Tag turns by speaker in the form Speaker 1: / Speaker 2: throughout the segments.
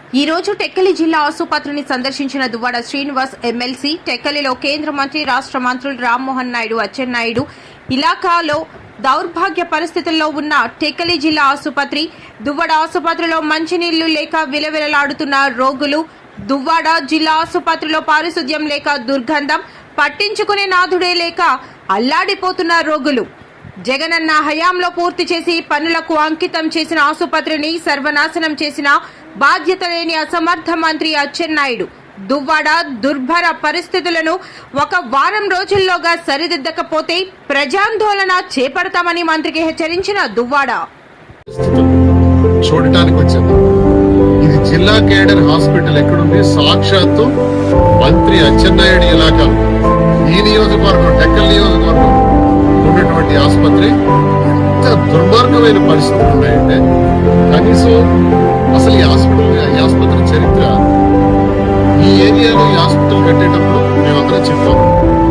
Speaker 1: ఈ రోజు టెక్కలి జిల్లా ఆసుపత్రిని సందర్శించిన దువ్వాడ శ్రీనివాస్ ఎమ్మెల్సీ టెక్కలిలో కేంద్ర మంత్రి రాష్ట్ర మంత్రులు రామ్మోహన్ నాయుడు అచ్చెన్నాయుడు ఇలాకాలో దౌర్భాగ్య పరిస్థితుల్లో ఉన్న టెక్కలి జిల్లా ఆసుపత్రి దువ్వాడ ఆసుపత్రిలో మంచినీళ్లు లేక విలవిలలాడుతున్న రోగులు దువ్వాడ జిల్లా ఆసుపత్రిలో పారిశుద్ధ్యం లేక దుర్గంధం పట్టించుకునే నాథుడే లేక అల్లాడిపోతున్న రోగులు జగనన్న హయాంలో పూర్తి చేసి పనులకు అంకితం చేసిన ఆసుపత్రిని సర్వనాశనం చేసిన బాధ్యత లేని అసమర్థ మంత్రి అచ్చెన్నాయుడు దువ్వాడ దుర్భర పరిస్థితులను ఒక వారం రోజుల్లోగా సరిదిద్దకపోతే ప్రజాందోళన చేపడతామని మంత్రికి హెచ్చరించిన దువ్వాడ
Speaker 2: చూడటానికి వచ్చింది. ఇది జిల్లా కేడర్ హాస్పిటల్ ఎక్కడుంది? సాక్షాత్తు మంత్రి అచ్చెన్నాయుడు ఇలాకా ఈ నియోజకవర్గం టెక్కల్ నియోజకవర్గం ఉన్నటువంటి ఆసుపత్రి ఎంత దుర్మార్గమైన పరిస్థితులు ఉన్నాయంటే కనీసం అసలు ఈ ఆసుపత్రి చరిత్ర ఈ ఏరియాలో ఈ హాస్పిటల్ కట్టేటప్పుడు మేమందరం చెప్పాము,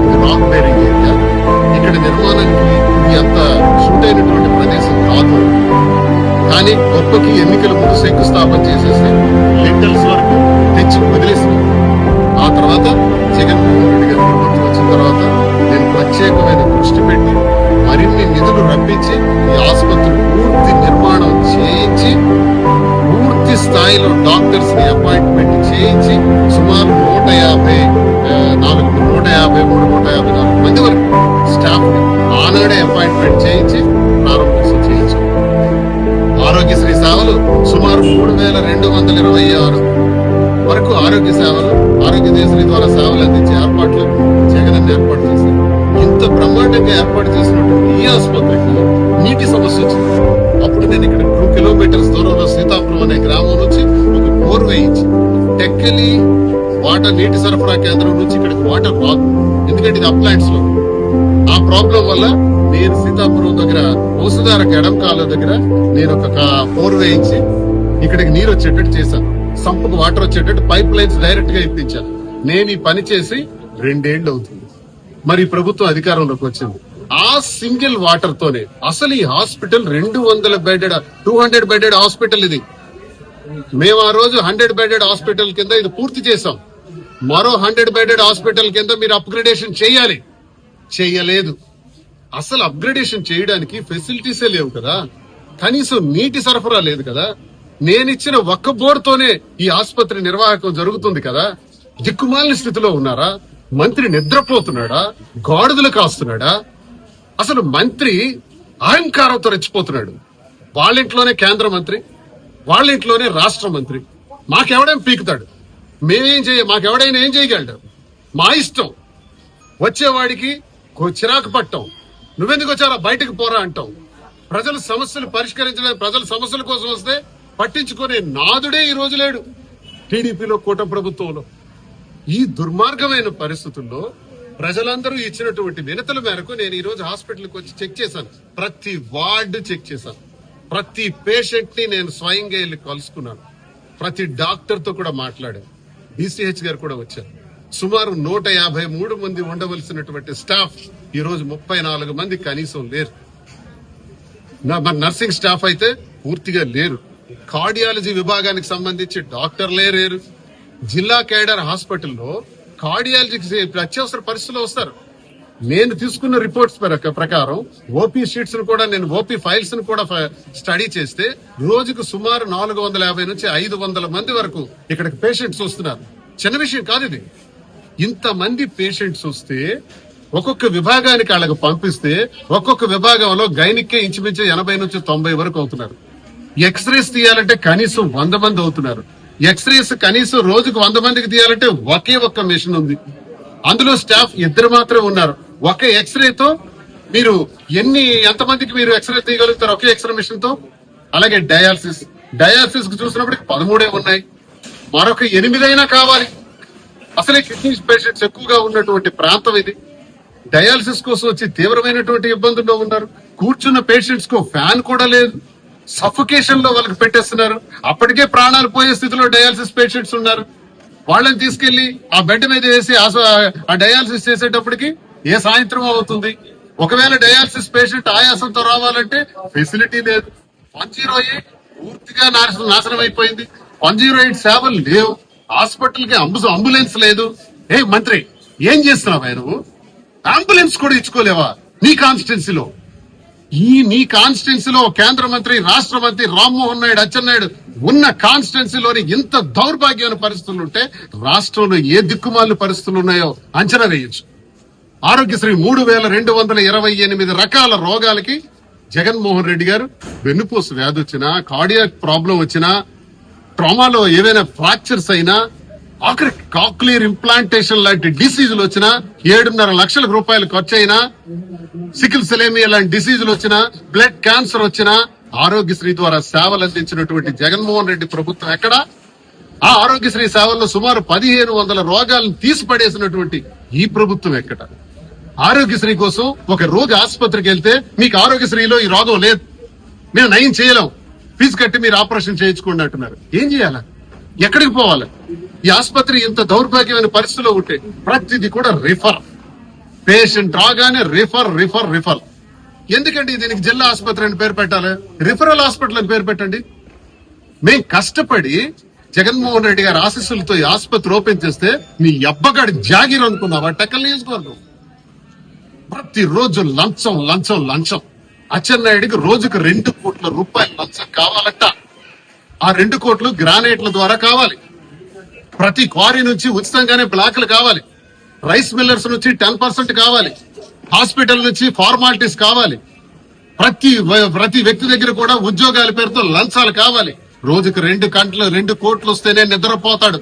Speaker 2: ఇది రాక్ బేరింగ్ ఏరియా, ఇక్కడ నిర్మాణానికి ఇది అంత సూట్ అయినటువంటి ప్రదేశం కాదు. కానీ గొప్పకి ఎన్నికల ముందు శంకుస్థాపన చేసేసి లింటల్స్ వరకు తెచ్చి వదిలేసింది. ఆ తర్వాత జగన్మోహన్ రెడ్డి గారి ప్రభుత్వం వచ్చిన తర్వాత నేను ప్రత్యేకమైన దృష్టి పెట్టి మరిన్ని నిధులు రప్పించి ఈ ఆసుపత్రి పూర్తి నిర్మాణం చేయించి పూర్తి స్థాయిలో డాక్టర్స్ ని అపాయింట్మెంట్ చేయించి సుమారు 154 మంది వరకు స్టాఫ్ ని ఆనాడే అపాయింట్మెంట్ చేయించి ప్రారంభోత్సవం చేయించాం. ఆరోగ్యశ్రీ సేవలు సుమారు 3226 వరకు ఆరోగ్యశ్రీ ద్వారా సేవలు అందించే ఏర్పాట్లు జగనన్న ఏర్పాటు చేశారు. ఇంత బ్రహ్మాండంగా ఏర్పాటు చేసినటువంటి ఈ ఆసుపత్రికి నీటి సమస్య వచ్చింది. అప్పుడు నేను ఇక్కడ 2 కిలోమీటర్స్ దూరంలో సీతాపురం అనే గ్రామం నుంచి ఒక బోర్ వేయించి టెక్కలి వాటర్ నీటి సరఫరా కేంద్రం నుంచి ఇక్కడికి వాటర్ రాదు, ఎందుకంటే ఇది అప్లాంట్స్ లో. ఆ ప్రాబ్లం వల్ల నేను సీతాపురం దగ్గర ఓసుదార ఎడంకాల దగ్గర నేను ఒక బోర్ వేయించి ఇక్కడికి నీరు వచ్చేటట్టు చేశాను. సంపుకు వాటర్ వచ్చేటట్టు పైప్ లైన్స్ డైరెక్ట్ గా ఇప్పించాను. నేను ఈ పని చేసి 2 ఏళ్లు అవుతుంది. మరి ప్రభుత్వం అధికారంలోకి వచ్చింది. ఆ సింగిల్ వాటర్ తోనే అసలు ఈ హాస్పిటల్ 200 బెడెడ్ హాస్పిటల్ ఇది. మేము ఆ రోజు 100 బెడెడ్ హాస్పిటల్ కింద ఇది పూర్తి చేశాం. మరో 100 బెడెడ్ హాస్పిటల్ కింద మీరు అప్గ్రేడేషన్ చేయాలి, చెయ్యలేదు. అసలు అప్గ్రేడేషన్ చేయడానికి ఫెసిలిటీసే లేవు కదా, కనీసం నీటి సరఫరా లేదు కదా. నేనిచ్చిన ఒక్క బోర్డుతోనే ఈ ఆసుపత్రి నిర్వాహకం జరుగుతుంది కదా. దిక్కుమాలిన స్థితిలో ఉన్నారా? మంత్రి నిద్రపోతున్నాడా? గాడిదలు కాస్తున్నాడా? అసలు మంత్రి అహంకారంతో రెచ్చిపోతున్నాడు. వాళ్ళింట్లోనే కేంద్ర మంత్రి, వాళ్ళింట్లోనే రాష్ట్ర మంత్రి. మాకెవడేం పీకుతాడు? మాకెవడైనా ఏం చేయగలడు? మా ఇష్టం. వచ్చేవాడికి చిరాకు పట్టం, నువ్వెందుకు వచ్చారా బయటకు పోరా అంటాం. ప్రజల సమస్యలు పరిష్కరించడానికి ప్రజల సమస్యల కోసం వస్తే పట్టించుకునే నాదుడే ఈ రోజు లేడు టీడీపీలో, కూటమి ప్రభుత్వంలో. ఈ దుర్మార్గమైన పరిస్థితుల్లో ప్రజలందరూ ఇచ్చినటువంటి వినతుల మేరకు నేను ఈ రోజు హాస్పిటల్కి వచ్చి చెక్ చేశాను. ప్రతి వార్డు చెక్ చేశాను. ప్రతి పేషెంట్ ని నేను స్వయంగా వెళ్ళి కలుసుకున్నాను. ప్రతి డాక్టర్ తో కూడా మాట్లాడాను. డిసిహెచ్ గారు కూడా వచ్చారు. సుమారు 153 మంది ఉండవలసినటువంటి స్టాఫ్ ఈ రోజు 34 మంది కనీసం లేరు. నర్సింగ్ స్టాఫ్ అయితే పూర్తిగా లేరు. కార్డియాలజీ విభాగానికి సంబంధించి డాక్టర్లే లేరు. జిల్లా కేడర్ హాస్పిటల్లో కార్డియాలజీకి అత్యవసర పరిస్థితుల్లో వస్తారు. నేను తీసుకున్న రిపోర్ట్స్ ప్రకారం ఓపీ షీట్స్ కూడా నేను ఓపీ ఫైల్స్ ను కూడా స్టడీ చేస్తే రోజుకు సుమారు 450 నుంచి 500 మంది వరకు ఇక్కడికి పేషెంట్స్ వస్తున్నారు. చిన్న విషయం కాదు ఇది. ఇంతమంది పేషెంట్స్ వస్తే ఒక్కొక్క విభాగానికి వాళ్ళకి పంపిస్తే ఒక్కొక్క విభాగంలో గైనిక్కే ఇంచుమించు 80 నుంచి 90 వరకు అవుతున్నారు. ఎక్స్రేస్ తీయాలంటే కనీసం 100 మంది అవుతున్నారు. ఎక్స్రేస్ కనీసం రోజుకు 100 మందికి తీయాలంటే ఒక్క మెషిన్ ఉంది. అందులో స్టాఫ్ 2 మాత్రమే ఉన్నారు. ఒక ఎక్స్రేతో మీరు ఎంతమందికి మీరు ఎక్స్రే తీయగలుగుతారు ఒకే ఎక్స్రే మిషన్ తో? అలాగే డయాలసిస్ కు చూసినప్పటికి 13 ఉన్నాయి. మరొక 8 అయినా కావాలి. అసలే కిడ్నీ పేషెంట్స్ ఎక్కువగా ఉన్నటువంటి ప్రాంతం ఇది. డయాలసిస్ కోసం వచ్చి తీవ్రమైనటువంటి ఇబ్బందుల్లో ఉన్నారు. కూర్చున్న పేషెంట్స్ కు ఫ్యాన్ కూడా లేదు. సఫోకేషన్ లో వాళ్ళకి పెట్టేస్తున్నారు. అప్పటికే ప్రాణాలు పోయే స్థితిలో డయాలసిస్ పేషెంట్స్ ఉన్నారు. వాళ్ళని తీసుకెళ్లి ఆ బెడ్ మీద వేసి ఆ డయాలసిస్ చేసేటప్పటికి ఏ సాయంత్రం అవుతుంది. ఒకవేళ డయాలసిస్ పేషెంట్ ఆయాసంతో రావాలంటే ఫెసిలిటీ లేదు. 108 పూర్తిగా నాశనం అయిపోయింది. 108 సేవలు లేవు, హాస్పిటల్ కి అంబులెన్స్ లేదు. ఏ మంత్రి, ఏం చేస్తున్నావా నువ్వు? అంబులెన్స్ కూడా ఇచ్చుకోలేవా నీ కాన్స్టిట్యున్సీలో? నీ కాన్స్టిట్యున్సీలో కేంద్ర మంత్రి, రాష్ట్ర మంత్రి రామ్మోహన్ నాయుడు, అచ్చెన్నాయుడు ఉన్న కాన్స్టిట్యున్సీలోని ఇంత దౌర్భాగ్యమైన పరిస్థితులు ఉంటే రాష్ట్రంలో ఏ దిక్కుమాలిన పరిస్థితులు ఉన్నాయో అంచనా వేయొచ్చు. ఆరోగ్యశ్రీ 3228 రకాల రోగాలకి జగన్మోహన్ రెడ్డి గారు వెన్నుపూస వ్యాధి వచ్చినా, కార్డియాక్ ప్రాబ్లం వచ్చినా, ట్రామాలో ఏవైనా ఫ్రాక్చర్స్ అయినా, ఆఖరి కాక్లియర్ ఇంప్లాంటేషన్ లాంటి డిసీజులు వచ్చినా, 7.5 లక్షల రూపాయలు ఖర్చు అయినా, సికిల్ సెలేమియా లాంటి డిసీజులు వచ్చినా, బ్లడ్ క్యాన్సర్ వచ్చినా ఆరోగ్యశ్రీ ద్వారా సేవలు అందించినటువంటి జగన్మోహన్ రెడ్డి ప్రభుత్వం ఎక్కడ? ఆ ఆరోగ్యశ్రీ సేవల్లో సుమారు 1500 రోగాలను తీసిపడేసినటువంటి ఈ ప్రభుత్వం ఎక్కడ? ఆరోగ్యశ్రీ కోసం ఒక రోగి ఆసుపత్రికి వెళ్తే మీకు ఆరోగ్యశ్రీలో ఈ రోగం లేదు, మేము నయం చేయలేం, ఫీజు కట్టి మీరు ఆపరేషన్ చేయించుకోండి అంటున్నారు. ఏం చేయాలి? ఎక్కడికి పోవాలి? ఈ ఆసుపత్రి ఇంత దౌర్భాగ్యమైన పరిస్థితిలో ఉంటే ప్రతిదీ కూడా రిఫర్, పేషెంట్ రాగానే రిఫర్ రిఫర్ రిఫర్. ఎందుకండి దీనికి జిల్లా ఆసుపత్రి అని పేరు పెట్టాలి? రిఫరల్ హాస్పిటల్ అని పేరు పెట్టండి. మేం కష్టపడి జగన్మోహన్ రెడ్డి గారి ఆశీస్సులతో ఈ ఆసుపత్రి ఓపెన్ చేస్తే మీ అబ్బగాడి జాగీర్ అనుకున్నావా? టెక్కల్ నియోజకవర్గం ప్రతిరోజు లంచం లంచం లంచం. అచ్చెన్నాయుడికి రోజుకు 2 కోట్ల రూపాయలు లంచం కావాలట. ఆ 2 కోట్లు గ్రానైట్ల ద్వారా కావాలి. ప్రతి క్వారీ నుంచి ఉచితంగానే బ్లాక్లు కావాలి. రైస్ మిల్లర్స్ నుంచి 10% కావాలి. హాస్పిటల్ నుంచి ఫార్మాలిటీస్ కావాలి. ప్రతి వ్యక్తి దగ్గర కూడా ఉద్యోగాల పేరుతో లంచాలు కావాలి. రోజుకు 2 కోట్లు వస్తేనే నిద్రపోతాడు.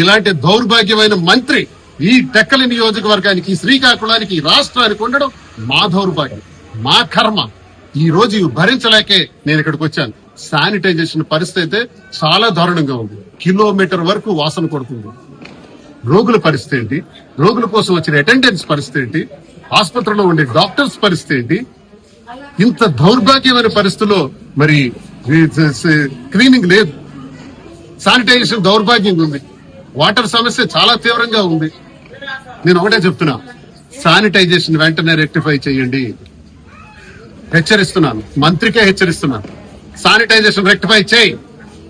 Speaker 2: ఇలాంటి దౌర్భాగ్యమైన మంత్రి ఈ టెక్కలి నియోజకవర్గానికి, శ్రీకాకుళానికి, ఈ రాష్ట్రానికి ఉండడం మా దౌర్భాగ్యం, మా కర్మ. ఈ రోజు ఇవి భరించలేకే నేను ఇక్కడికి వచ్చాను. శానిటైజేషన్ పరిస్థితి అయితే చాలా దారుణంగా ఉంది. కిలోమీటర్ వరకు వాసన కొడుతుంది. రోగుల పరిస్థితి ఏంటి? రోగుల కోసం వచ్చిన అటెండెన్స్ పరిస్థితి ఏంటి? ఆసుపత్రిలో ఉండే డాక్టర్స్ పరిస్థితి ఏంటి? ఇంత దౌర్భాగ్యమైన పరిస్థితుల్లో మరి క్లీనింగ్ లేదు, శానిటైజేషన్ దౌర్భాగ్యంగా ఉంది, వాటర్ సమస్య చాలా తీవ్రంగా ఉంది. నేను ఒకటే చెప్తున్నా, శానిటైజేషన్ వెంటనే రెక్టిఫై చేయండి. హెచ్చరిస్తున్నాను, మంత్రికే హెచ్చరిస్తున్నాను. శానిటైజేషన్ రెక్టిఫై చేయి.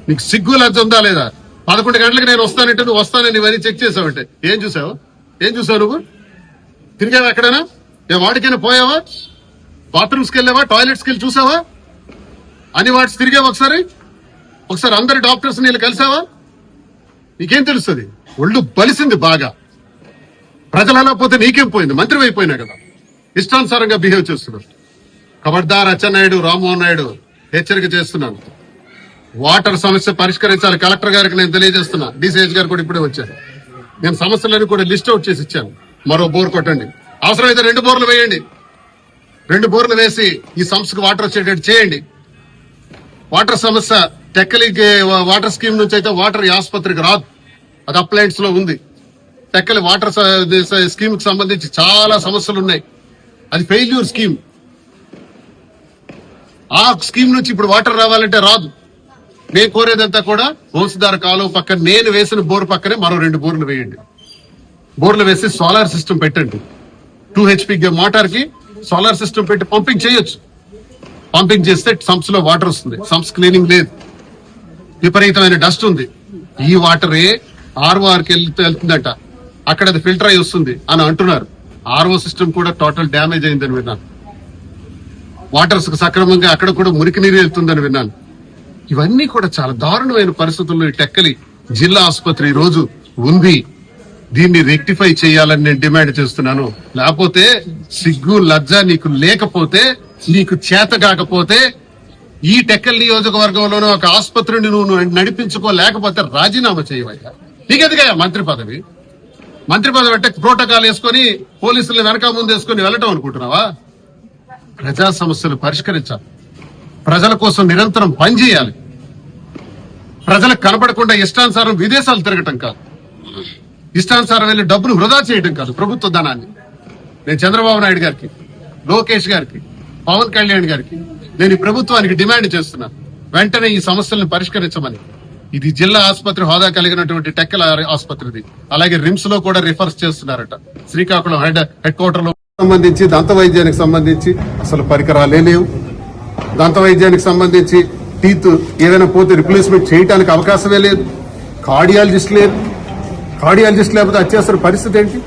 Speaker 2: నీకు సిగ్గు లజ్జ ఉందా లేదా? 11 గంటలకు నేను వస్తానంటే నువ్వు వస్తానని ఇవన్నీ చెక్ చేసావంటే ఏం చూసావు? నువ్వు తిరిగావా? ఎక్కడైనా ఏ వాడికైనా పోయావా? బాత్రూమ్స్కి వెళ్ళావా? టాయిలెట్స్కి వెళ్ళి చూసావా? అని వాటికి తిరిగావా? ఒకసారి అందరి డాక్టర్స్ నీళ్ళు కలిసావా? నీకేం తెలుస్తుంది? ఒళ్ళు బలిసింది బాగా. ప్రజలు అలా పోతే నీకేం పోయింది? మంత్రి అయిపోయినా కదా, ఇష్టానుసారంగా బిహేవ్ చేస్తున్నారు. ఖబర్దార్ అచ్చెన్నాయుడు, రామ్మోహన్ నాయుడు, హెచ్చరిక చేస్తున్నాను. వాటర్ సమస్య పరిష్కరించాలి. కలెక్టర్ గారికి నేను తెలియజేస్తున్నా. డీసీహెచ్ గారు కూడా ఇప్పుడే వచ్చారు. నేను సమస్యలను కూడా లిస్ట్ అవుట్ చేసి ఇచ్చాను. మరో బోర్ కొట్టండి, అవసరమైతే 2 బోర్లు వేయండి. 2 బోర్లు వేసి ఈ సంస్థకు వాటర్ వచ్చేటట్టు చేయండి. వాటర్ సమస్య టెక్కలికి వాటర్ స్కీమ్ నుంచి అయితే వాటర్ ఈ ఆసుపత్రికి రాదు, అది అప్లైన్స్ లో ఉంది. టెక్కలి వాటర్ స్కీమ్ కి సంబంధించి చాలా సమస్యలు ఉన్నాయి. అది ఫెయిల్యూర్ స్కీమ్. ఆ స్కీమ్ నుంచి ఇప్పుడు వాటర్ రావాలంటే రాదు. నేను కోరేదంతా కూడా వంశధార కాలువ పక్కన నేను వేసిన బోర్ పక్కనే మరో 2 బోర్లు వేయండి. బోర్లు వేసి సోలార్ సిస్టమ్ పెట్టండి. 2 HP మోటార్ కి సోలార్ సిస్టమ్ పెట్టి పంపింగ్ చేయొచ్చు. పంపింగ్ చేస్తే సంప్స్ లో వాటర్ వస్తుంది. సంప్స్ క్లీనింగ్ లేదు, విపరీతమైన డస్ట్ ఉంది. ఈ వాటరే RORకి వెళ్తుందట, అక్కడ అది ఫిల్టర్ అయి వస్తుంది అని అంటున్నారు. RO సిస్టమ్ కూడా టోటల్ డ్యామేజ్ అయిందని విన్నాను. వాటర్స్ సక్రమంగా అక్కడ కూడా మురికి నీరు వెళ్తుందని విన్నాను. ఇవన్నీ కూడా చాలా దారుణమైన పరిస్థితుల్లో ఈ టెక్కలి జిల్లా ఆసుపత్రి ఈ రోజు ఉంది. దీన్ని రెక్టిఫై చేయాలని నేను డిమాండ్ చేస్తున్నాను. లేకపోతే సిగ్గు లజ్జ నీకు లేకపోతే, నీకు చేత కాకపోతే, ఈ టెక్కల్ నియోజకవర్గంలోనే ఒక ఆసుపత్రిని నువ్వు నడిపించుకోలేకపోతే రాజీనామా చేయవయ్యా. నీకెందుకయ్యా మంత్రి పదవి? మంత్రి పదవి అంటే ప్రోటోకాల్ వేసుకొని పోలీసులు వెనక ముందు వేసుకొని వెళ్ళటం అనుకుంటున్నావా? ప్రజా సమస్యలు పరిష్కరించాలి. ప్రజల కోసం నిరంతరం పనిచేయాలి. ప్రజలకు కనపడకుండా ఇష్టానుసారం విదేశాలు తిరగటం కాదు, ఇష్టానుసారం వెళ్ళి డబ్బును వృధా చేయడం కాదు, ప్రభుత్వ ధనాన్ని. నేను చంద్రబాబు నాయుడు గారికి, లోకేష్ గారికి, పవన్ కళ్యాణ్ గారికి నేను ఈ ప్రభుత్వానికి డిమాండ్ చేస్తున్నాను, వెంటనే ఈ సమస్యలను పరిష్కరించమని. ఇది జిల్లా ఆసుపత్రి హోదా కలిగినటువంటి టెక్కల ఆసుపత్రిది. అలాగే రిమ్స్ లో కూడా రిఫర్స్ చేస్తున్నారట. శ్రీకాకుళం హెడ్ క్వార్టర్ లో సంబంధించి దంత వైద్యానికి సంబంధించి అసలు పరికరాలే లేవు. దంత వైద్యానికి సంబంధించి
Speaker 3: టీత్ ఏదైనా పోతే రిప్లేస్మెంట్ చేయడానికి అవకాశమే లేదు. కార్డియాలజిస్ట్ లేదు. కార్డియాలజిస్ట్ లేకపోతే అత్యవసర పరిస్థితి ఏంటి?